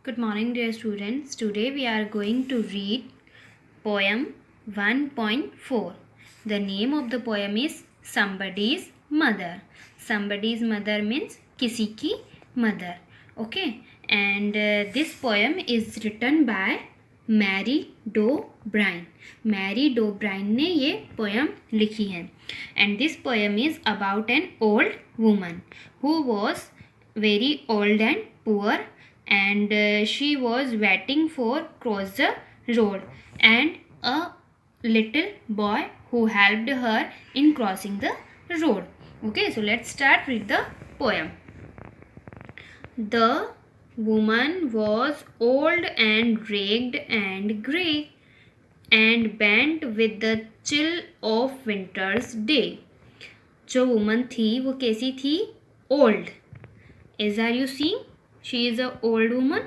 Good morning, dear students. Today we are going to read poem 1.4. The name of the poem is Somebody's Mother. Somebody's mother means किसी की mother. Okay, and this poem is written by Mary D'O'Brien. Mary D'O'Brien ने ये poem लिखी है. And this poem is about an old woman who was very old and poor, and she was waiting for cross the road, and a little boy who helped her in crossing the road. Okay, so let's start with the poem. The woman was old and ragged and grey, and bent with the chill of winter's day. जो woman थी वो कैसी थी? Old. As are you seeing? She is a old woman.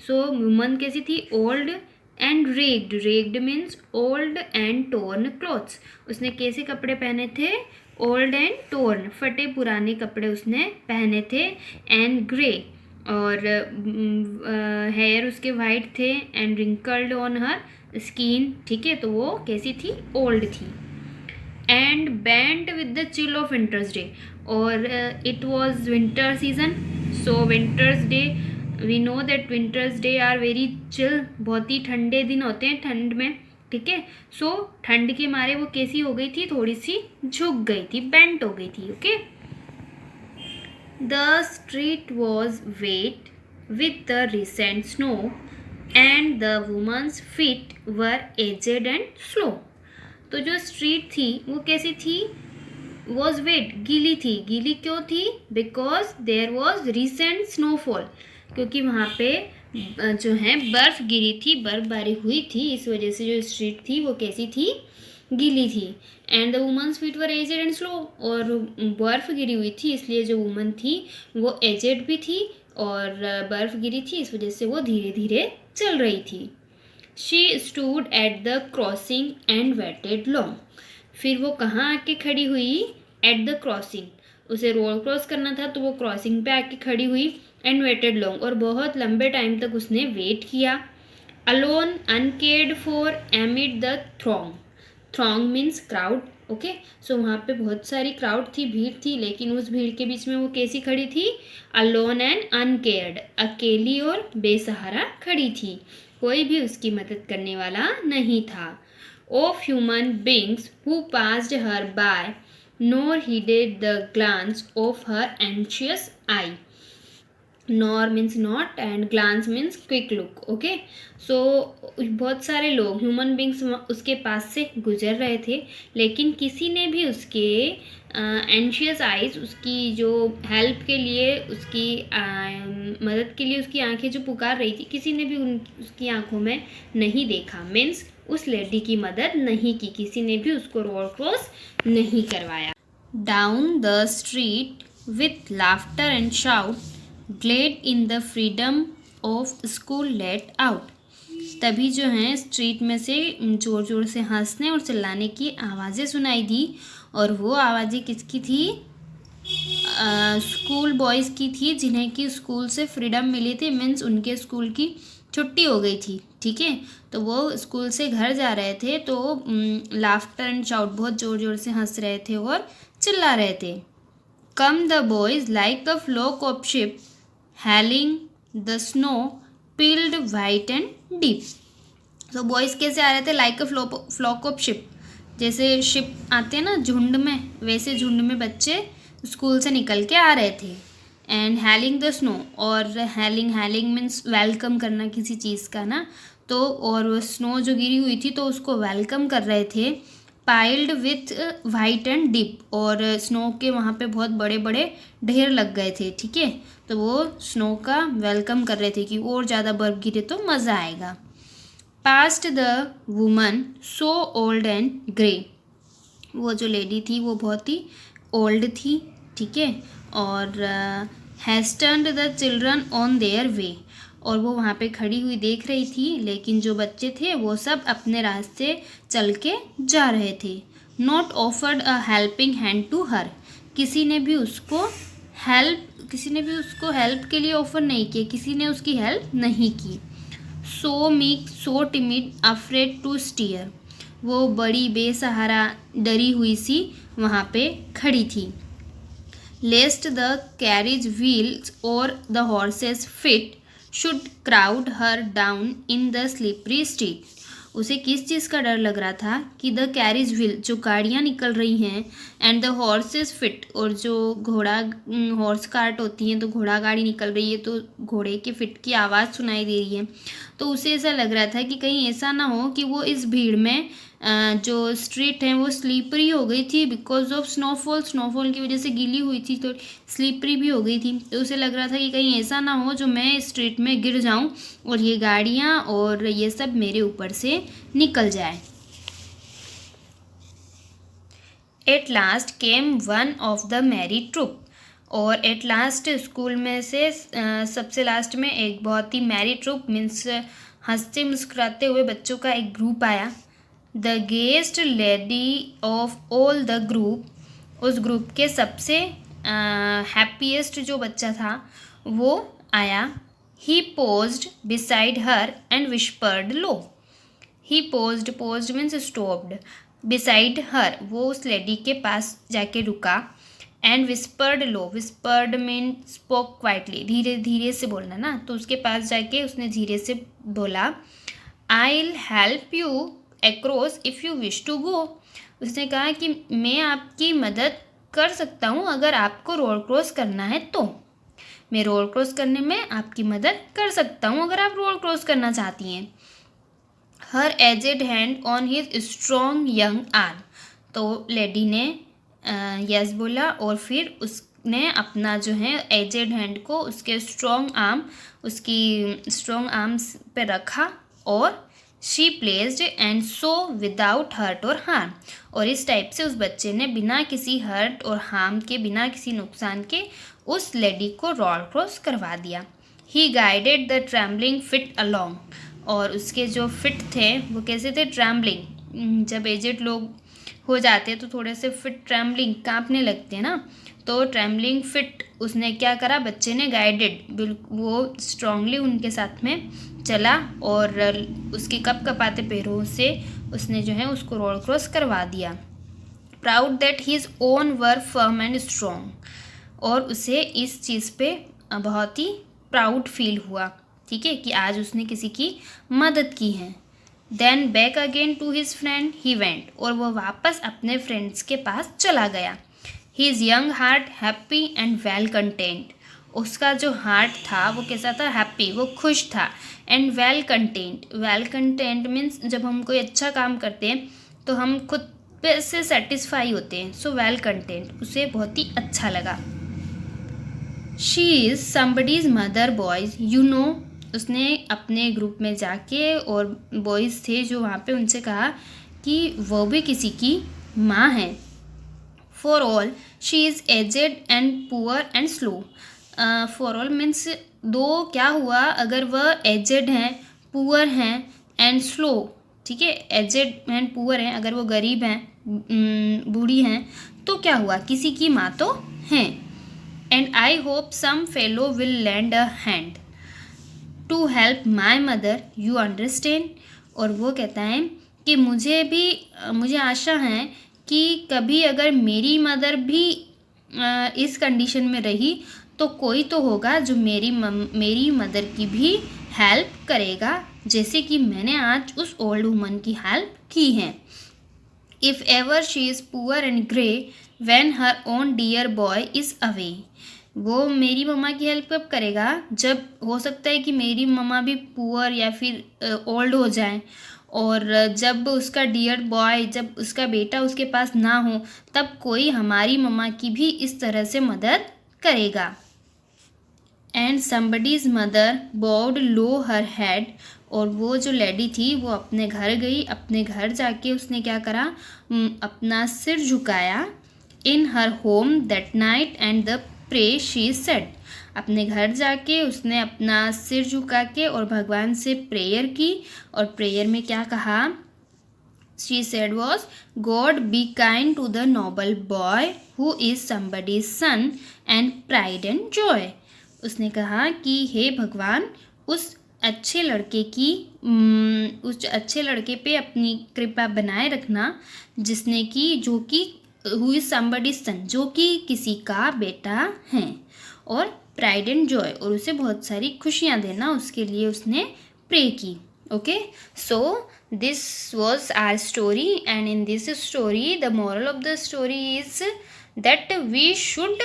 So woman कैसी थी? Old and ragged. Ragged means old and torn clothes. उसने कैसे कपड़े पहने थे? Old and torn. फटे पुराने कपड़े उसने पहने थे. And grey. और हेयर उसके वाइट थे. And wrinkled on her skin. ठीक है, तो वो कैसी थी? Old थी. And bent with the chill of winter's day. और it was winter season. So winter's day, we know that winter's day are very chill. बहुत ही ठंडे दिन होते हैं ठंड में. ठीक है, सो ठंड के मारे वो कैसी हो गई थी? थोड़ी सी झुक गई थी, बेंट हो गई थी. Okay. The street was wet with the recent snow, and the woman's feet were aged and slow. तो जो स्ट्रीट थी वो कैसी थी? वॉज वेट, गीली थी. गीली क्यों थी? Because there was recent snowfall. क्योंकि वहाँ पे जो है बर्फ़ गिरी थी, बर्फबारी हुई थी. इस वजह से जो स्ट्रीट थी वो कैसी थी? गीली थी. And the woman's feet were aged and slow. और बर्फ़ गिरी हुई थी, इसलिए जो वुमन थी वो एजेड भी थी और बर्फ़ गिरी थी, इस वजह से वो धीरे धीरे चल रही थी. She stood at the crossing and waited long. फिर वो कहाँ आके खड़ी हुई? At the crossing. उसे रोड क्रॉस करना था तो वो क्रॉसिंग पे आके खड़ी हुई. And waited long. और बहुत लंबे टाइम तक उसने वेट किया. Alone, uncared for, amid the throng. Throng means crowd. Okay, so वहाँ पे बहुत सारी क्राउड थी, भीड़ थी, लेकिन उस भीड़ के बीच में वो कैसी खड़ी थी? Alone and uncared. अकेली और बेसहारा खड़ी थी. कोई भी उसकी मदद करने वाला नहीं था. Of human beings who passed her by, nor heeded the glance of her anxious eye. Nor means not and glance means quick look. Okay, so बहुत सारे लोग ह्यूमन बींग्स उसके पास से गुजर रहे थे, लेकिन किसी ने भी उसके एंशियस आइज, उसकी जो हेल्प के लिए, उसकी मदद के लिए उसकी आंखें जो पुकार रही थी, किसी ने भी उसकी आंखों में नहीं देखा. मीन्स उस लेडी की मदद नहीं की, किसी ने भी उसको रोड क्रॉस नहीं करवाया. Down the street with laughter and shout, glad in the freedom of school let out. तभी जो है स्ट्रीट में से ज़ोर ज़ोर से हंसने और चिल्लाने की आवाज़ें सुनाई दी. और वो आवाज़ें किसकी थी? स्कूल बॉयज़ की थी, जिन्हें कि स्कूल से फ्रीडम मिली थी. मीन्स उनके स्कूल की छुट्टी हो गई थी. ठीक है, तो वो स्कूल से घर जा रहे थे, तो लाफ्टर एंड शाउट, बहुत ज़ोर ज़ोर से हंस रहे थे और चिल्ला रहे थे. Come the boys like a flock of sheep, hailing the snow piled white and deep. तो बॉयज़ कैसे आ रहे थे? Like a flock of sheep. जैसे शिप आते हैं ना झुंड में, वैसे झुंड में बच्चे स्कूल से निकल के आ रहे थे. एंड हैलिंग द स्नो, और हैलिंग मीन्स वेलकम करना किसी चीज़ का ना, तो और वो स्नो जो गिरी हुई थी तो उसको वेलकम कर रहे थे. Piled with white and deep, और स्नो के वहाँ पे बहुत बड़े बड़े ढेर लग गए थे. ठीक है, तो वो स्नो का वेलकम कर रहे थे कि और ज़्यादा बर्फ़ गिरे तो मज़ा आएगा. Past the woman so old and grey. वो जो लेडी थी वो बहुत ही ओल्ड थी. ठीक है, और hastened the children on their way. और वो वहाँ पे खड़ी हुई देख रही थी, लेकिन जो बच्चे थे वो सब अपने रास्ते चल के जा रहे थे. Not offered a helping hand to her. किसी ने भी उसको किसी ने भी उसको हेल्प के लिए ऑफर नहीं किया, किसी ने उसकी हेल्प नहीं की। So meek, so timid, afraid to stir, वो बड़ी बेसहारा डरी हुई सी वहाँ पे खड़ी थी। लेस्ट द कैरिज व्हील्स और the horses fit should crowd her down in the slippery street, उसे किस चीज़ का डर लग रहा था कि द कैरिज व्हील, जो गाड़ियाँ निकल रही हैं, एंड द हॉर्सेस फिट, और जो घोड़ा हॉर्स कार्ट होती हैं तो घोड़ा गाड़ी निकल रही है तो घोड़े के फिट की आवाज़ सुनाई दे रही है। तो उसे ऐसा लग रहा था कि कहीं ऐसा ना हो कि वो इस भीड़ में जो स्ट्रीट है वो स्लीपरी हो गई थी बिकॉज ऑफ स्नोफॉल की वजह से गीली हुई थी तो स्लीपरी भी हो गई थी। तो उसे लग रहा था कि कहीं ऐसा ना हो जो मैं स्ट्रीट में गिर जाऊं और ये गाड़ियां और ये सब मेरे ऊपर से निकल जाए। At last came one of the merry troop, और एट लास्ट स्कूल में से सबसे लास्ट में एक बहुत ही मैरी ट्रुप मीन्स हंसते मुस्कुराते हुए बच्चों का एक ग्रुप आया। The gayest laddie of all the group, उस ग्रुप के सबसे हैप्पीएस्ट जो बच्चा था वो आया। He paused beside her and whispered low, he paused means stopped, beside her, वो उस लेडी के पास जाके रुका, and whispered low, whispered mean spoke quietly, धीरे धीरे से बोलना ना, तो उसके पास जाके उसने धीरे से बोला, I will help you across if you wish to go, उसने कहा कि मैं आपकी मदद कर सकता हूँ अगर आपको रोड क्रॉस करना है तो, मैं रोड क्रॉस करने में आपकी मदद कर सकता हूँ अगर आप रोड क्रॉस करना चाहती हैं। Her aged hand on his strong young arm, तो लेडी ने यस बोला और फिर उसने अपना जो है एजेड हैंड को उसके उसकी स्ट्रॉन्ग आर्म्स पे रखा और she placed and so without hurt or harm, और इस टाइप से उस बच्चे ने बिना किसी हर्ट और हार्म के, बिना किसी नुकसान के उस लेडी को रोड क्रॉस करवा दिया। He guided the trembling feet along, और उसके जो फिट थे वो कैसे थे, ट्रैम्बलिंग, जब एजेड लोग हो जाते हैं तो थोड़े से फिट ट्रैम्बलिंग कांपने लगते हैं ना, तो ट्रैम्बलिंग फिट उसने क्या करा, बच्चे ने गाइडेड, वो स्ट्रांगली उनके साथ में चला और उसके कप कपाते पैरों से उसने जो है उसको रोड क्रॉस करवा दिया। Proud that his own were firm and strong, और उसे इस चीज़ पे बहुत ही प्राउड फील हुआ, ठीक है, कि आज उसने किसी की मदद की है। Then back again to his friend he went, और वो वापस अपने फ्रेंड्स के पास चला गया। His young heart happy and well content, उसका जो हार्ट था वो कैसा था, हैप्पी, वो खुश था, एंड वेल कंटेंट मीन्स जब हम कोई अच्छा काम करते हैं तो हम खुद पे से सेटिस्फाई होते हैं, सो वेल कंटेंट, उसे बहुत ही अच्छा लगा। She is somebody's mother boys you know, उसने अपने ग्रुप में जाके और बॉयज़ थे जो वहाँ पे उनसे कहा कि वो भी किसी की माँ है। For all she is aged and poor and slow, for all means दो क्या हुआ अगर वह एजेड हैं, पुअर हैं एंड स्लो, ठीक है, एजेड एंड पुअर हैं, अगर वो गरीब हैं, बूढ़ी हैं, तो क्या हुआ, किसी की माँ तो हैं। And I hope some fellow will lend a hand to help my mother, you understand, और वो कहता है कि मुझे आशा है कि कभी अगर मेरी मदर भी इस कंडीशन में रही तो कोई तो होगा जो मेरी मदर की भी हेल्प करेगा, जैसे कि मैंने आज उस ओल्ड वुमन की हेल्प की है। If ever she is poor and grey when her own dear boy is away, वो मेरी मम्मा की हेल्प कब करेगा, जब हो सकता है कि मेरी मम्मा भी पुअर या फिर ओल्ड हो जाए, और जब उसका डियर बॉय, जब उसका बेटा उसके पास ना हो, तब कोई हमारी मम्मा की भी इस तरह से मदद करेगा। And somebody's mother bowed low her head, और वो जो लेडी थी वो अपने घर गई, अपने घर जाके उसने क्या करा, अपना सिर झुकाया। In her home that night and the prayer she said, अपने घर जाके उसने अपना सिर झुका के और भगवान से प्रेयर की, और प्रेयर में क्या कहा, she said was, God be kind to the noble boy who is somebody's son and pride and joy. उसने कहा कि हे भगवान, उस अच्छे लड़के पे अपनी कृपा बनाए रखना जिसने कि जो कि हु इज समबडी सन, जो कि किसी का बेटा है, और प्राइड एंड जॉय, और उसे बहुत सारी खुशियाँ देना, उसके लिए उसने प्रे की। Okay, so this was our story, and in this story the moral of the story is that we should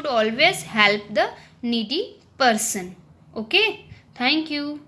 always help the needy person. Okay, thank you.